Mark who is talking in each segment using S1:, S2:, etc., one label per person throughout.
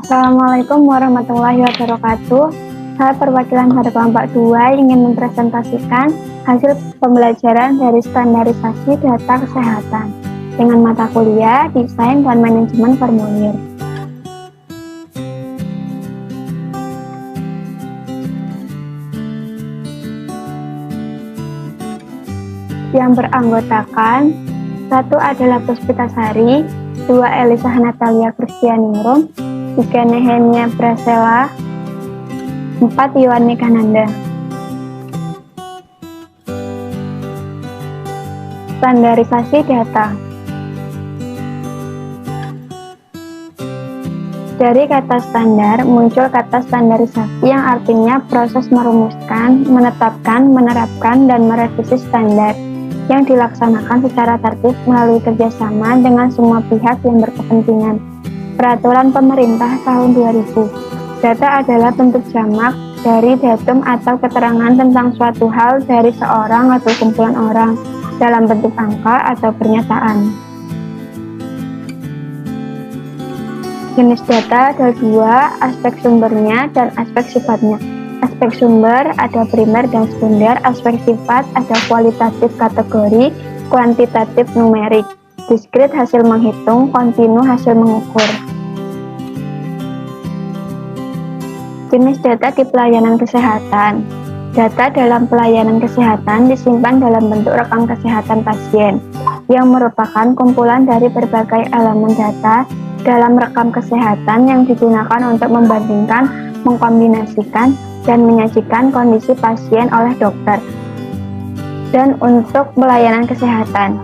S1: Assalamualaikum warahmatullahi wabarakatuh. Saya perwakilan pada kelompok 2 ingin mempresentasikan hasil pembelajaran dari standarisasi data kesehatan dengan mata kuliah Desain dan Manajemen Formulir. Yang beranggotakan 1 adalah Puspitasari, 2 Elisa Natalia Kristianingrum, 3 Nehemia Brasela, 4 Iwan Mekananda. Standarisasi data. Dari kata standar muncul kata standarisasi yang artinya proses merumuskan, menetapkan, menerapkan, dan merevisi standar yang dilaksanakan secara tertib melalui kerjasama dengan semua pihak yang berkepentingan. Peraturan Pemerintah tahun 2000. Data adalah bentuk jamak dari datum atau keterangan tentang suatu hal dari seorang atau kumpulan orang dalam bentuk angka atau pernyataan. Jenis data ada 2, aspek sumbernya dan aspek sifatnya. Aspek sumber ada primer dan sekunder, aspek sifat ada kualitatif kategori, kuantitatif numerik, diskrit hasil menghitung, kontinu hasil mengukur. Jenis data di pelayanan kesehatan. Data dalam pelayanan kesehatan disimpan dalam bentuk rekam kesehatan pasien, yang merupakan kumpulan dari berbagai elemen data dalam rekam kesehatan yang digunakan untuk membandingkan, mengkombinasikan, dan menyajikan kondisi pasien oleh dokter. Dan untuk pelayanan kesehatan,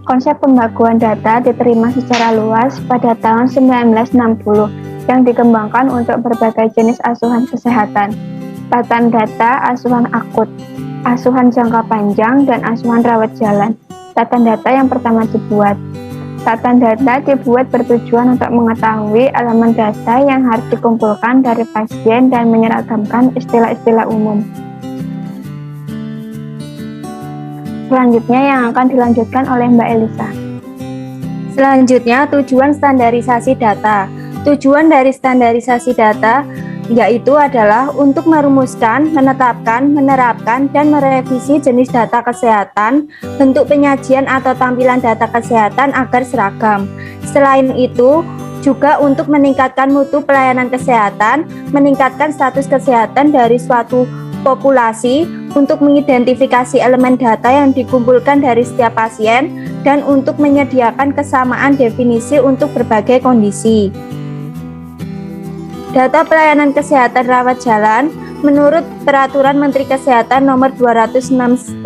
S1: konsep pembaguan data diterima secara luas pada tahun 1960 yang dikembangkan untuk berbagai jenis asuhan kesehatan. Tatan data asuhan akut, asuhan jangka panjang, dan asuhan rawat jalan. Tatan data yang pertama dibuat. Tatan data dibuat bertujuan untuk mengetahui elemen data yang harus dikumpulkan dari pasien dan menyeragamkan istilah-istilah umum. Selanjutnya yang akan dilanjutkan oleh Mbak Elisa.
S2: Selanjutnya, tujuan standarisasi data. Tujuan dari standarisasi data yaitu adalah untuk merumuskan, menetapkan, menerapkan, dan merevisi jenis data kesehatan, bentuk penyajian atau tampilan data kesehatan agar seragam. Selain itu, juga untuk meningkatkan mutu pelayanan kesehatan, meningkatkan status kesehatan dari suatu populasi, untuk mengidentifikasi elemen data yang dikumpulkan dari setiap pasien, dan untuk menyediakan kesamaan definisi untuk berbagai kondisi. Data pelayanan kesehatan rawat jalan menurut Peraturan Menteri Kesehatan Nomor 269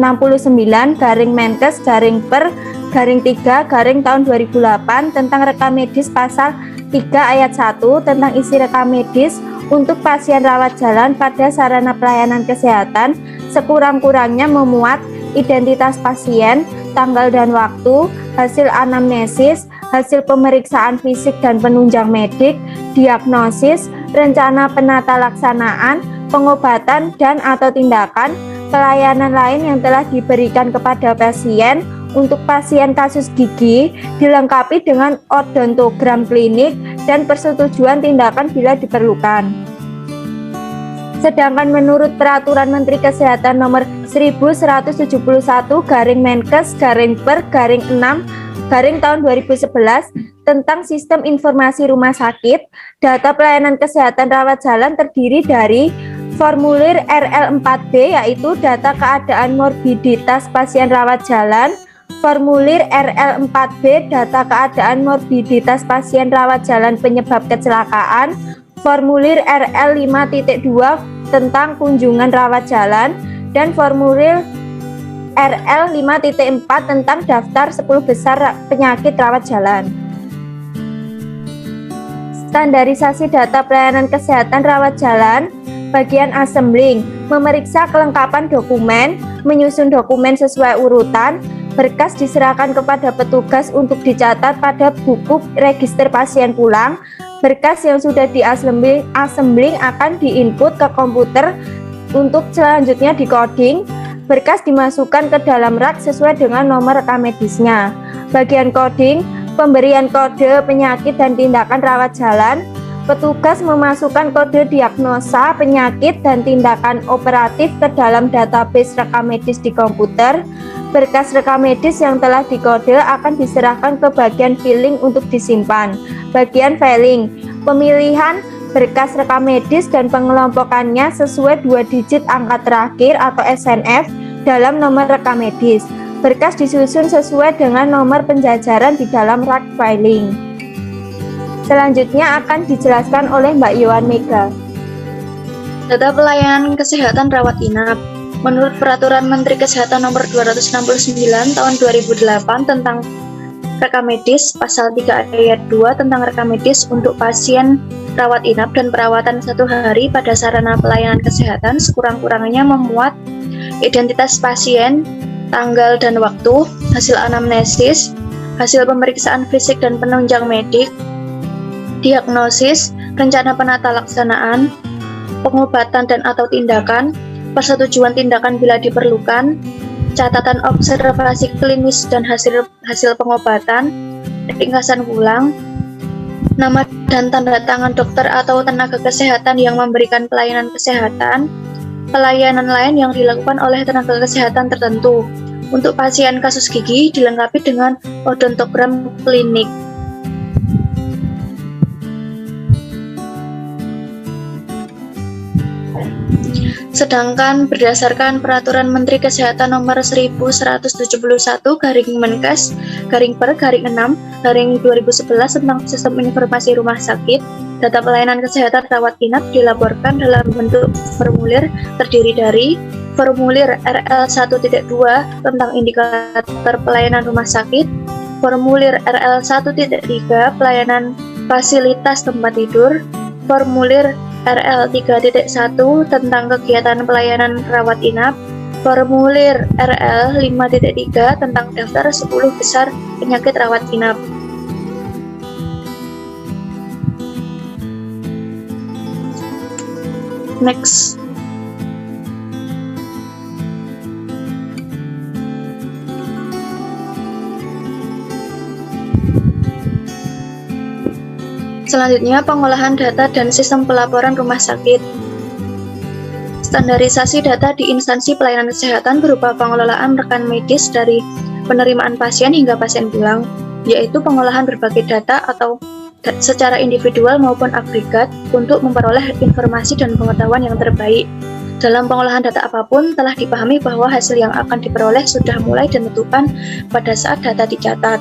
S2: Menkes per 3 tahun 2008 tentang rekam medis pasal 3 ayat 1 tentang isi rekam medis untuk pasien rawat jalan pada sarana pelayanan kesehatan sekurang-kurangnya memuat identitas pasien, tanggal dan waktu, hasil anamnesis, hasil pemeriksaan fisik dan penunjang medik, diagnosis, rencana penata laksanaan, pengobatan dan atau tindakan, pelayanan lain yang telah diberikan kepada pasien. Untuk pasien kasus gigi dilengkapi dengan odontogram klinik dan persetujuan tindakan bila diperlukan. Sedangkan menurut Peraturan Menteri Kesehatan Nomor 1171 Menkes per 6 tahun 2011 tentang Sistem Informasi Rumah Sakit, data pelayanan kesehatan rawat jalan terdiri dari formulir RL4B yaitu data keadaan morbiditas pasien rawat jalan, formulir RL4B data keadaan morbiditas pasien rawat jalan penyebab kecelakaan, formulir RL5.2 tentang kunjungan rawat jalan, dan formulir RL5.4 tentang daftar 10 besar penyakit rawat jalan. Standarisasi data pelayanan kesehatan rawat jalan. Bagian assembling, memeriksa kelengkapan dokumen, menyusun dokumen sesuai urutan, berkas diserahkan kepada petugas untuk dicatat pada buku register pasien pulang, berkas yang sudah di-assembling akan diinput ke komputer untuk selanjutnya di-coding, berkas dimasukkan ke dalam rak sesuai dengan nomor rekam medisnya. Bagian coding, pemberian kode penyakit dan tindakan rawat jalan, Petugas memasukkan kode diagnosa, penyakit, dan tindakan operatif ke dalam database rekam medis di komputer. Berkas rekam medis yang telah dikode akan diserahkan ke bagian filing untuk disimpan. Bagian filing, pemilihan berkas rekam medis dan pengelompokannya sesuai 2 digit angka terakhir atau SNF dalam nomor rekam medis. Berkas disusun sesuai dengan nomor penjajaran di dalam rak filing. Selanjutnya akan dijelaskan oleh Mbak Yohan Mega.
S3: Data pelayanan kesehatan rawat inap. Menurut Peraturan Menteri Kesehatan Nomor 269 Tahun 2008 tentang rekam medis, Pasal 3 Ayat 2 tentang rekam medis untuk pasien rawat inap dan perawatan 1 hari pada sarana pelayanan kesehatan sekurang-kurangnya memuat identitas pasien, tanggal dan waktu, hasil anamnesis, hasil pemeriksaan fisik dan penunjang medik, diagnosis, rencana penata laksanaan, pengobatan dan atau tindakan, persetujuan tindakan bila diperlukan, catatan observasi klinis dan hasil pengobatan, ringkasan pulang, nama dan tanda tangan dokter atau tenaga kesehatan yang memberikan pelayanan kesehatan, pelayanan lain yang dilakukan oleh tenaga kesehatan tertentu. Untuk pasien kasus gigi dilengkapi dengan odontogram klinik. Sedangkan berdasarkan Peraturan Menteri Kesehatan Nomor 1171/Menkes/Per/6/2011 tentang Sistem Informasi Rumah Sakit, data pelayanan kesehatan rawat inap dilaporkan dalam bentuk formulir terdiri dari formulir RL1.2 tentang indikator pelayanan rumah sakit, formulir RL1.3 pelayanan fasilitas tempat tidur, formulir RL3.1 tentang kegiatan pelayanan rawat inap, formulir RL5.3 tentang daftar 10 besar penyakit rawat inap. Next. Selanjutnya, pengolahan data dan sistem pelaporan rumah sakit. Standarisasi data di instansi pelayanan kesehatan berupa pengelolaan rekan medis dari penerimaan pasien hingga pasien pulang, yaitu pengolahan berbagai data atau secara individual maupun agregat untuk memperoleh informasi dan pengetahuan yang terbaik. Dalam pengolahan data apapun, telah dipahami bahwa hasil yang akan diperoleh sudah mulai ditentukan pada saat data dicatat.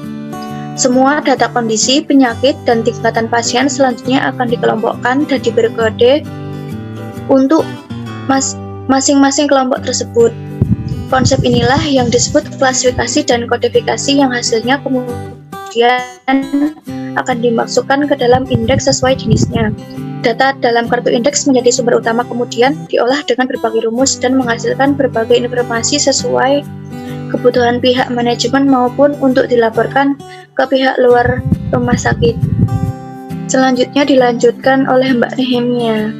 S3: Semua data kondisi, penyakit, dan tingkatan pasien selanjutnya akan dikelompokkan dan diberi kode untuk masing-masing kelompok tersebut. Konsep inilah yang disebut klasifikasi dan kodifikasi yang hasilnya kemudian akan dimasukkan ke dalam indeks sesuai jenisnya. Data dalam kartu indeks menjadi sumber utama kemudian diolah dengan berbagai rumus dan menghasilkan berbagai informasi sesuai kebutuhan pihak manajemen maupun untuk dilaporkan ke pihak luar rumah sakit. Selanjutnya dilanjutkan oleh Mbak Nehemia.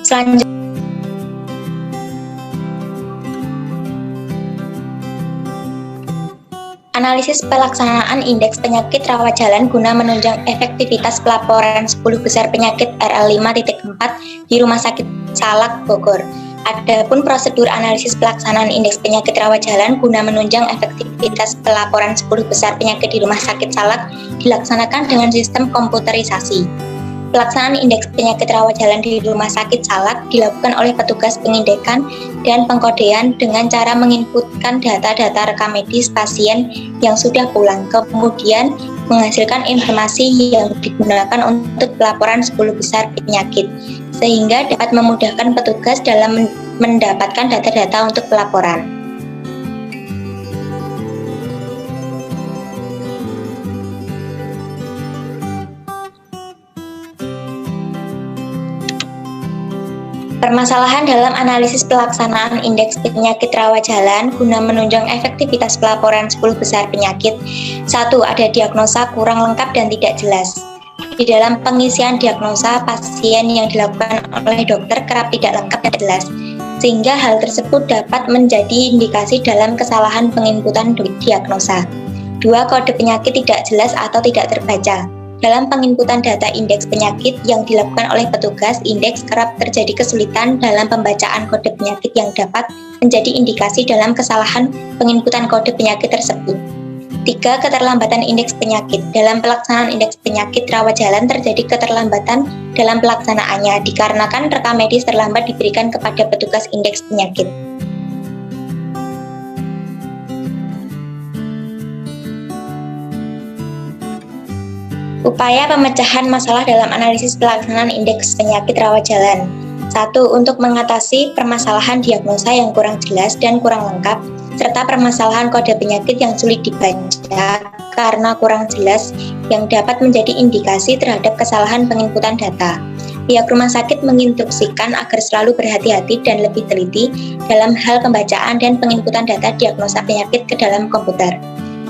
S4: Selanjutnya, analisis pelaksanaan indeks penyakit rawat jalan guna menunjang efektivitas pelaporan 10 besar penyakit RL5.4 di Rumah Sakit Salak, Bogor. Adapun prosedur analisis pelaksanaan indeks penyakit rawat jalan guna menunjang efektivitas pelaporan 10 besar penyakit di Rumah Sakit Salak dilaksanakan dengan sistem komputerisasi. Pelaksanaan indeks penyakit rawat jalan di Rumah Sakit Salak dilakukan oleh petugas pengindekan dan pengkodean dengan cara menginputkan data-data rekam medis pasien yang sudah pulang, kemudian menghasilkan informasi yang digunakan untuk pelaporan 10 besar penyakit, sehingga dapat memudahkan petugas dalam mendapatkan data-data untuk pelaporan. Permasalahan dalam analisis pelaksanaan indeks penyakit rawat jalan guna menunjang efektivitas pelaporan 10 besar penyakit. 1. Ada diagnosa kurang lengkap dan tidak jelas. Di dalam pengisian diagnosa, pasien yang dilakukan oleh dokter kerap tidak lengkap dan jelas, sehingga hal tersebut dapat menjadi indikasi dalam kesalahan penginputan diagnosa. 2. Kode penyakit tidak jelas atau tidak terbaca. Dalam penginputan data indeks penyakit yang dilakukan oleh petugas indeks, kerap terjadi kesulitan dalam pembacaan kode penyakit yang dapat menjadi indikasi dalam kesalahan penginputan kode penyakit tersebut. 3. Keterlambatan indeks penyakit. Dalam pelaksanaan indeks penyakit rawat jalan terjadi keterlambatan dalam pelaksanaannya dikarenakan rekam medis terlambat diberikan kepada petugas indeks penyakit. Upaya pemecahan masalah dalam analisis pelaksanaan indeks penyakit rawat jalan. 1. Untuk mengatasi permasalahan diagnosa yang kurang jelas dan kurang lengkap, serta permasalahan kode penyakit yang sulit dibaca karena kurang jelas yang dapat menjadi indikasi terhadap kesalahan penginputan data. Pihak rumah sakit menginstruksikan agar selalu berhati-hati dan lebih teliti dalam hal pembacaan dan penginputan data diagnosa penyakit ke dalam komputer.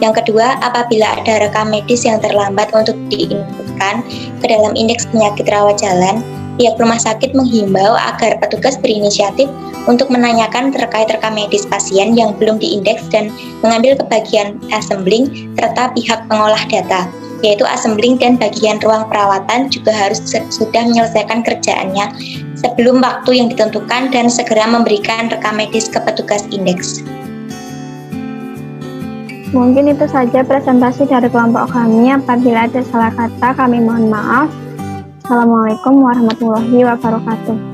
S4: Yang kedua, apabila ada rekam medis yang terlambat untuk diinputkan ke dalam indeks penyakit rawat jalan, pihak rumah sakit menghimbau agar petugas berinisiatif untuk menanyakan terkait rekam medis pasien yang belum diindeks dan mengambil ke bagian assembling serta pihak pengolah data, yaitu assembling dan bagian ruang perawatan juga harus sudah menyelesaikan kerjaannya sebelum waktu yang ditentukan dan segera memberikan rekam medis ke petugas indeks.
S1: Mungkin itu saja presentasi dari kelompok kami. Apabila ada salah kata, kami mohon maaf. Assalamualaikum warahmatullahi wabarakatuh.